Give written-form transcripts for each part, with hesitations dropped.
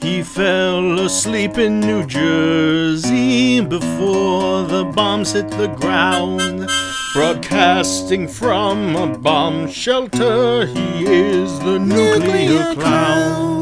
He fell asleep in New Jersey before the bombs hit the ground. Broadcasting from a bomb shelter, he is the nuclear clown.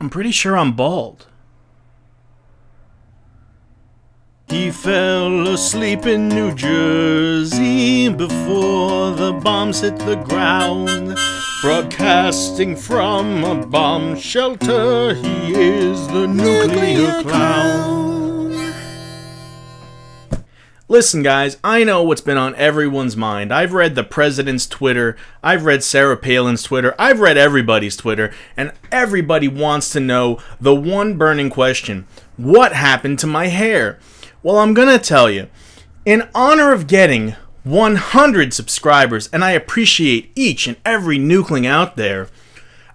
I'm pretty sure I'm bald. He fell asleep in New Jersey before the bombs hit the ground. Broadcasting from a bomb shelter, he is the nuclear clown. Listen guys, I know what's been on everyone's mind. I've read the president's Twitter, I've read Sarah Palin's Twitter, I've read everybody's Twitter, and everybody wants to know the one burning question: what happened to my hair? Well, I'm gonna tell you. In honor of getting 100 subscribers, and I appreciate each and every nukeling out there,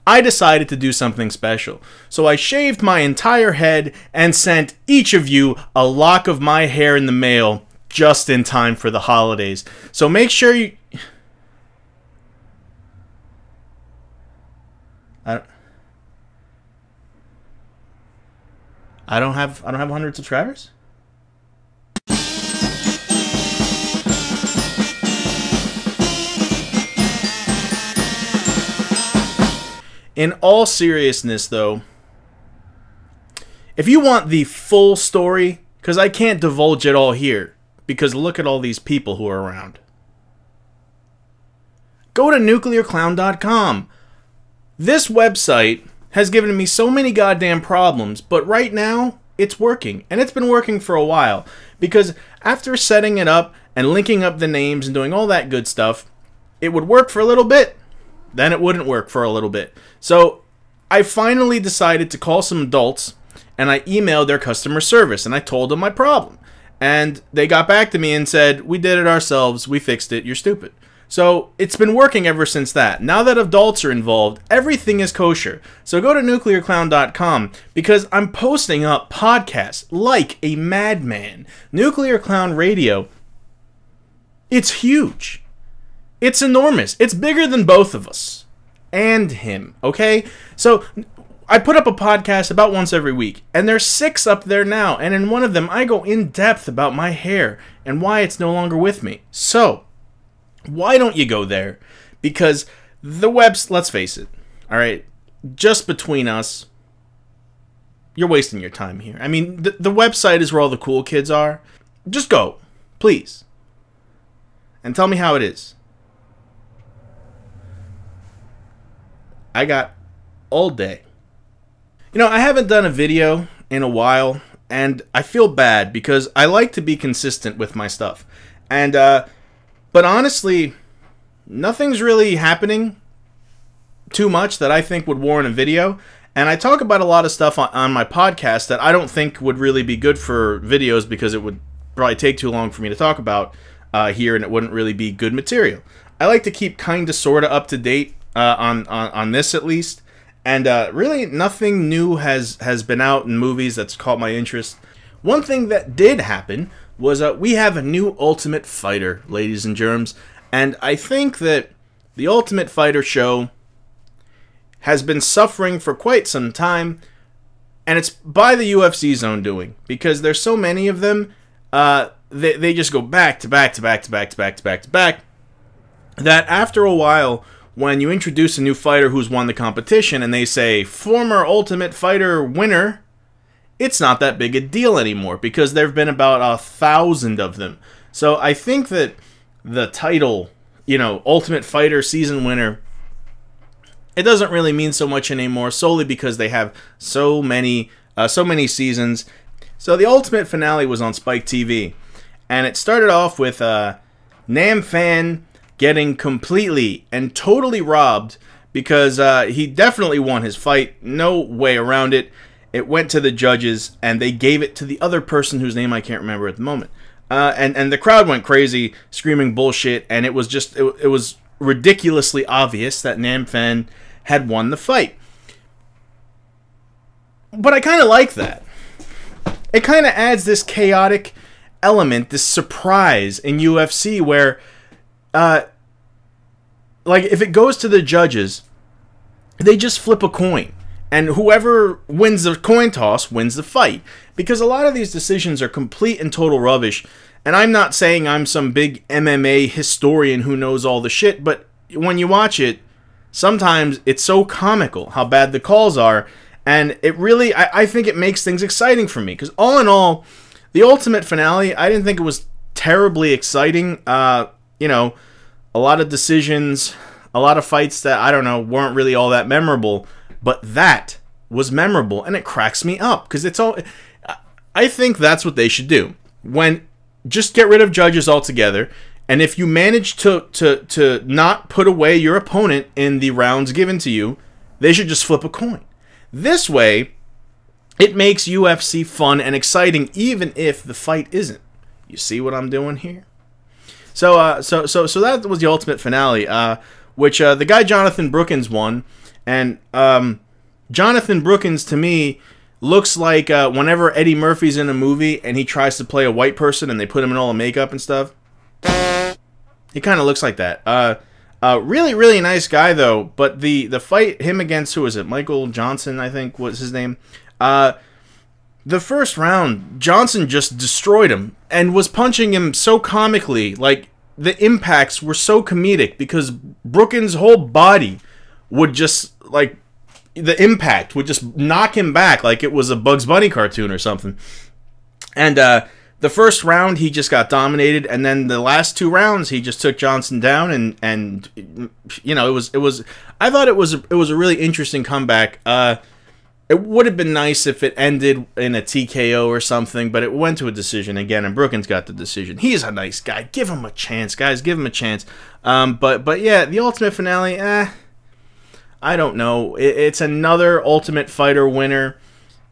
I decided to do something special. So I shaved my entire head and sent each of you a lock of my hair in the mail just in time for the holidays. So make sure you... I don't have 100 subscribers? In all seriousness, though, if you want the full story, because I can't divulge it all here, because look at all these people who are around. Go to nuclearclown.com. This website has given me so many goddamn problems, but right now, it's working. And it's been working for a while. Because after setting it up and linking up the names and doing all that good stuff, it would work for a little bit. Then it wouldn't work for a little bit. So I finally decided to call some adults, and I emailed their customer service, and I told them my problem. And they got back to me and said, we did it ourselves, we fixed it, you're stupid. So it's been working ever since that. Now that adults are involved, everything is kosher. So go to nuclearclown.com, because I'm posting up podcasts like a madman. Nuclear Clown Radio, it's huge. It's enormous. It's bigger than both of us. And him, okay? So I put up a podcast about once every week, and there's 6 up there now, and in one of them I go in depth about my hair and why it's no longer with me. So why don't you go there? Because the webs, let's face it, all right, just between us, you're wasting your time here. I mean, the website is where all the cool kids are. Just go, please, and tell me how it is. I got all day. You know, I haven't done a video in a while, and I feel bad because I like to be consistent with my stuff. And, but honestly, nothing's really happening too much that I think would warrant a video. And I talk about a lot of stuff on my podcast that I don't think would really be good for videos because it would probably take too long for me to talk about here, and it wouldn't really be good material. I like to keep kind of sort of up to date on this at least. And really nothing new has been out in movies that's caught my interest. One thing that did happen was we have a new Ultimate Fighter, ladies and germs. And I think that the Ultimate Fighter show has been suffering for quite some time. And it's by the UFC's own doing. Because there's so many of them, they just go back to back to back to back to back to back to back. That after a while, when you introduce a new fighter who's won the competition and they say, former Ultimate Fighter winner, it's not that big a deal anymore because there have been about 1,000 of them. So I think that the title, you know, Ultimate Fighter season winner, it doesn't really mean so much anymore solely because they have so many seasons. So the ultimate finale was on Spike TV, and it started off with Nam Fan getting completely and totally robbed because he definitely won his fight. No way around it. it went to the judges, and they gave it to the other person whose name I can't remember at the moment. And the crowd went crazy, screaming bullshit, and it was just it was ridiculously obvious that Nam Phan had won the fight. But I kind of like that. It kind of adds this chaotic element, this surprise in UFC where, like, if it goes to the judges, they just flip a coin. And whoever wins the coin toss wins the fight. Because a lot of these decisions are complete and total rubbish. And I'm not saying I'm some big MMA historian who knows all the shit, but when you watch it, sometimes it's so comical how bad the calls are. And it really, I think it makes things exciting for me. Because all in all, the Ultimate finale, I didn't think it was terribly exciting. You know, a lot of decisions, a lot of fights that, I don't know, weren't really all that memorable. But that was memorable, and it cracks me up. Because it's all, I think that's what they should do. Just get rid of judges altogether. And if you manage to not put away your opponent in the rounds given to you, they should just flip a coin. This way, it makes UFC fun and exciting, even if the fight isn't. You see what I'm doing here? So that was the Ultimate finale, which the guy Jonathan Brookins won, and Jonathan Brookins to me looks like whenever Eddie Murphy's in a movie and he tries to play a white person and they put him in all the makeup and stuff. He kind of looks like that. Really, really nice guy, though. But the fight, him against, who was it? Michael Johnson, I think was his name. The first round, Johnson just destroyed him and was punching him so comically. Like, the impacts were so comedic because Brookins' whole body would just, like, the impact would just knock him back like it was a Bugs Bunny cartoon or something. And, the first round, he just got dominated, and then the last two rounds, he just took Johnson down, and you know, it was. I thought it was a really interesting comeback. It would have been nice if it ended in a TKO or something, but it went to a decision again, and Brookins got the decision. He's a nice guy. Give him a chance, guys. Give him a chance. But yeah, the Ultimate finale. I don't know. It's another Ultimate Fighter winner,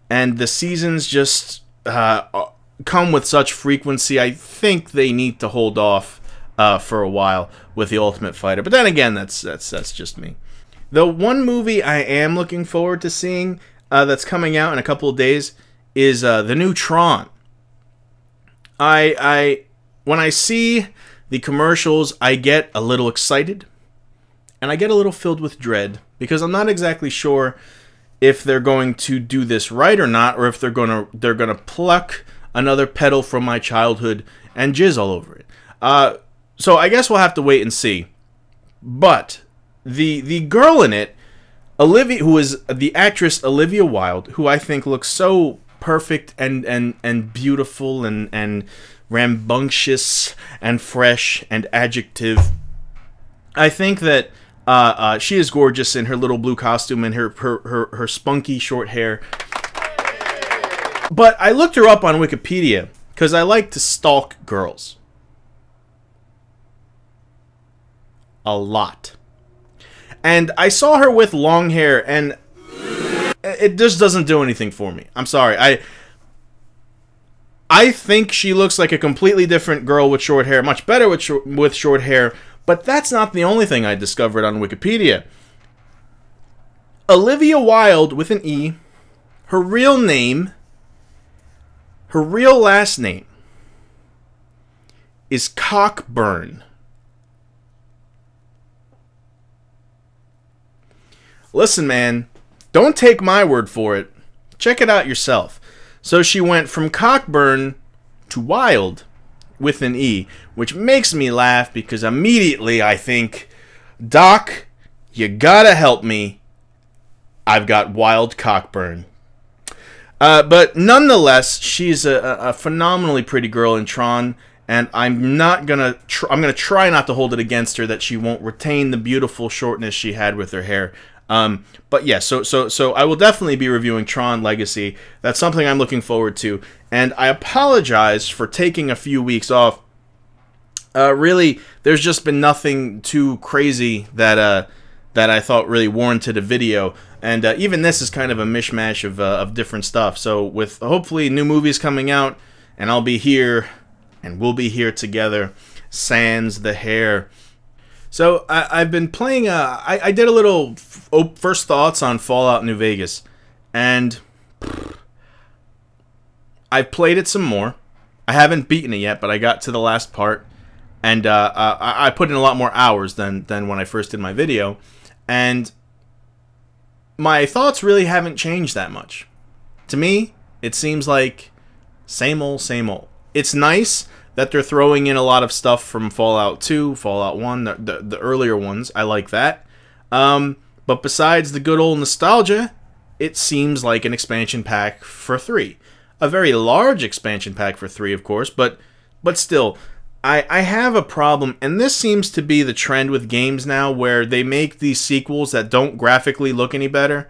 and the seasons just come with such frequency. I think they need to hold off for a while with the Ultimate Fighter. But then again, that's just me. The one movie I am looking forward to seeing that's coming out in a couple of days is the new Tron. When I see the commercials, I get a little excited, and I get a little filled with dread because I'm not exactly sure if they're going to do this right or not, or if they're gonna pluck another petal from my childhood and jizz all over it. So I guess we'll have to wait and see. But the girl in it, Olivia, who is the actress Olivia Wilde, who I think looks so perfect and beautiful and rambunctious and fresh and adjective. I think that she is gorgeous in her little blue costume and her spunky short hair. But I looked her up on Wikipedia because I like to stalk girls. A lot. And I saw her with long hair, and it just doesn't do anything for me. I'm sorry. I think she looks like a completely different girl with short hair, much better with short hair, but that's not the only thing I discovered on Wikipedia. Olivia Wilde with an E, her real name, her real last name is Cockburn. Listen, man, don't take my word for it. Check it out yourself. So she went from Cockburn to Wilde with an E, which makes me laugh because immediately I think, Doc, you gotta help me. I've got Wild Cockburn. But nonetheless, she's a phenomenally pretty girl in Tron, and I'm gonna try not to hold it against her that she won't retain the beautiful shortness she had with her hair. But yeah, so I will definitely be reviewing Tron Legacy. That's something I'm looking forward to, and I apologize for taking a few weeks off. Really, there's just been nothing too crazy that I thought really warranted a video. And even this is kind of a mishmash of different stuff. So with hopefully new movies coming out, and I'll be here, and we'll be here together, sans the hair. So I've been playing, I did a little first thoughts on Fallout New Vegas, and I've played it some more. I haven't beaten it yet, but I got to the last part, and I put in a lot more hours than when I first did my video, and my thoughts really haven't changed that much. To me, it seems like same old, same old. It's nice that they're throwing in a lot of stuff from Fallout 2, Fallout 1, the earlier ones. I like that. But besides the good old nostalgia, it seems like an expansion pack for 3. A very large expansion pack for 3, of course, but still, I have a problem, and this seems to be the trend with games now, where they make these sequels that don't graphically look any better.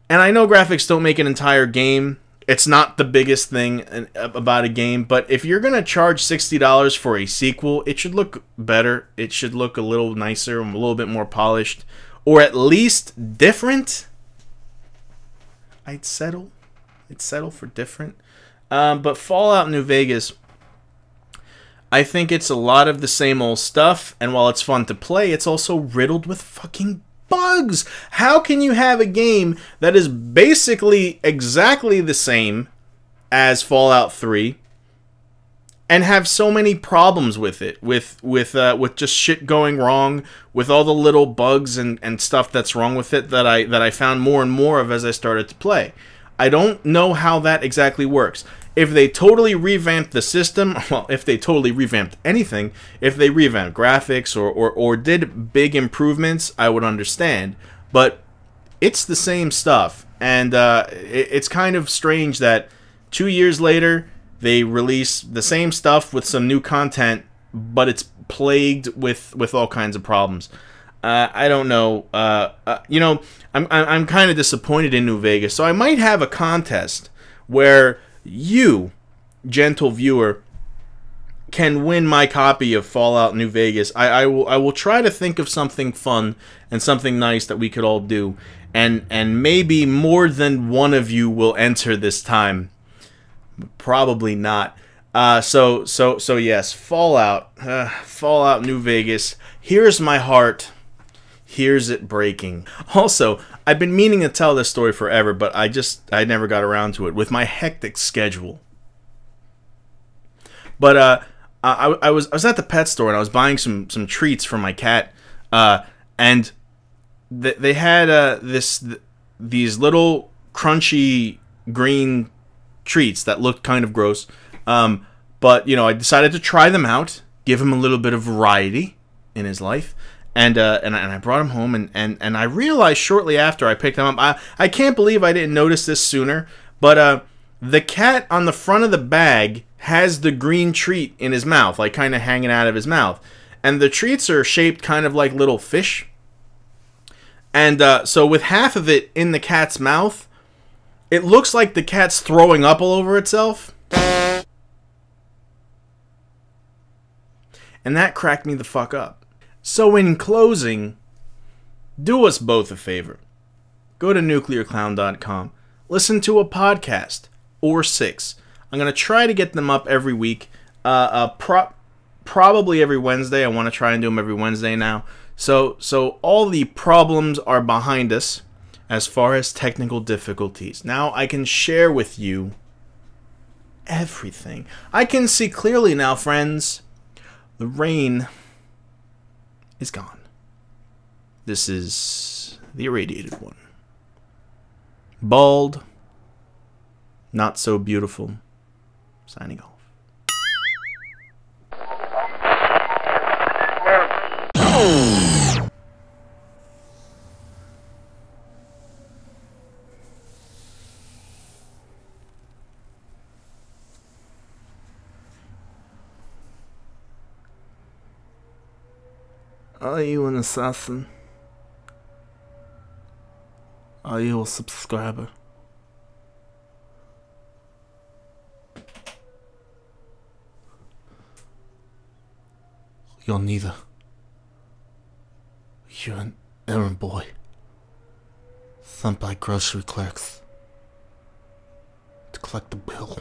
And I know graphics don't make an entire game. It's not the biggest thing about a game, but if you're going to charge $60 for a sequel, it should look better. It should look a little nicer, a little bit more polished, or at least different. I'd settle for different. But Fallout New Vegas, I think it's a lot of the same old stuff, and while it's fun to play, it's also riddled with fucking bugs. How can you have a game that is basically exactly the same as Fallout 3 and have so many problems with it, with just shit going wrong, with all the little bugs and stuff that's wrong with it that I found more and more of as I started to play? I don't know how that exactly works. If they totally revamped the system, well, if they totally revamped anything, if they revamped graphics or did big improvements, I would understand. But it's the same stuff, and it's kind of strange that 2 years later they release the same stuff with some new content, but it's plagued with all kinds of problems. I don't know. You know, I'm kind of disappointed in New Vegas, so I might have a contest where you, gentle viewer, can win my copy of Fallout New Vegas. I will try to think of something fun and something nice that we could all do, and maybe more than one of you will enter this time. Probably not. So yes, Fallout New Vegas. Here's my heart. Here's it breaking. Also, I've been meaning to tell this story forever, but I never got around to it with my hectic schedule. But I was at the pet store, and I was buying some treats for my cat, and they had these little crunchy green treats that looked kind of gross. But you know, I decided to try them out, give him a little bit of variety in his life. And I brought him home, and I realized shortly after I picked him up, I can't believe I didn't notice this sooner, but the cat on the front of the bag has the green treat in his mouth, like kind of hanging out of his mouth. And the treats are shaped kind of like little fish. And so with half of it in the cat's mouth, it looks like the cat's throwing up all over itself. And that cracked me the fuck up. So in closing, do us both a favor. Go to nuclearclown.com. Listen to a podcast or 6. I'm going to try to get them up every week. Probably every Wednesday. I want to try and do them every Wednesday now. So all the problems are behind us as far as technical difficulties. Now I can share with you everything. I can see clearly now, friends. The rain is gone. This is the irradiated one. Bald, not so beautiful. Signing off. Are you an assassin? Are you a subscriber? You're neither. You're an errand boy. thumped by grocery clerks to collect the bill.